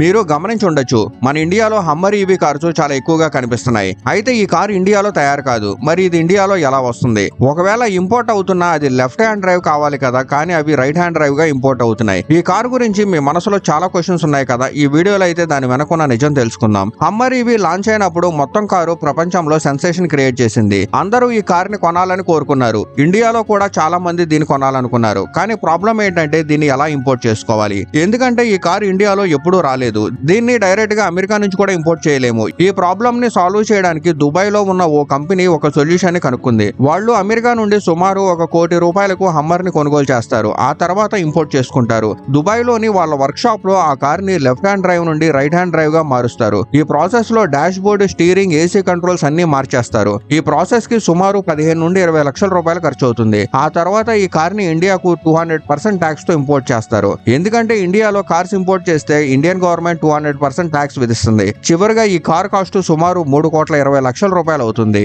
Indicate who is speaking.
Speaker 1: మీరు గమనించి ఉండొచ్చు, మన ఇండియాలో హమ్మర్ ఈవీ కార్స్ చాలా ఎక్కువగా కనిపిస్తున్నాయి. అయితే ఈ కారు ఇండియాలో తయారు కాదు. మరి ఇది ఇండియాలో ఎలా వస్తుంది? ఒకవేళ ఇంపోర్ట్ అవుతున్నా అది లెఫ్ట్ హ్యాండ్ డ్రైవ్ కావాలి కదా, కానీ అవి రైట్ హ్యాండ్ డ్రైవ్ గా ఇంపోర్ట్ అవుతున్నాయి. ఈ కారు గురించి మీ మనసులో చాలా క్వశ్చన్స్ ఉన్నాయి కదా, ఈ వీడియోలో అయితే దాని వెనకున్న నిజం తెలుసుకుందాం. హమ్మర్ ఈవీ లాంచ్ అయినప్పుడు మొత్తం కారు ప్రపంచంలో సెన్సేషన్ క్రియేట్ చేసింది. అందరూ ఈ కారుని కొనాలని కోరుకున్నారు. ఇండియాలో కూడా చాలా మంది దీన్ని కొనాలనుకున్నారు. కానీ ప్రాబ్లం ఏంటంటే దీన్ని ఎలా ఇంపోర్ట్ చేసుకోవాలి? ఎందుకంటే ఈ కారు ఇండియాలో ఎప్పుడూ రాలేదు. దీన్ని డైరెక్ట్ గా అమెరికా నుంచి కూడా ఇంపోర్ట్ చేయలేము. ఈ ప్రాబ్లం ని సాల్వ్ చేయడానికి దుబాయ్ లో ఉన్న ఓ కంపెనీ ఒక సొల్యూషన్ ని కనుక్కుంది. వాళ్ళు అమెరికా నుండి సుమారు ₹1 కోటి హమ్మర్ ని కొనుగోలు చేస్తారు. ఆ తర్వాత ఇంపోర్ట్ చేసుకుంటారు. దుబాయ్ లోని వాళ్ళ వర్క్ షాప్ లో ఆ కార్ ని లెఫ్ట్ హ్యాండ్ డ్రైవ్ నుండి రైట్ హ్యాండ్ డ్రైవ్ గా మారుస్తారు. ఈ ప్రాసెస్ లో dash board, steering, AC controls అన్ని మార్చేస్తారు. ఈ ప్రాసెస్ కి సుమారు 15 నుండి 20 లక్షల రూపాయలు ఖర్చు అవుతుంది. ఆ తర్వాత ఈ కార్ ని ఇండియాకు 200% ట్యాక్స్ తో ఇంపోర్ట్ చేస్తారు. ఎందుకంటే ఇండియాలో కార్స్ ఇంపోర్ట్ చేస్తే ఇండియన్ గవర్నమెంట్ 200% ట్యాక్స్ విధిస్తుంది. చివరిగా ఈ కార్ కాస్ట్ సుమారు ₹3,20,00,000 అవుతుంది.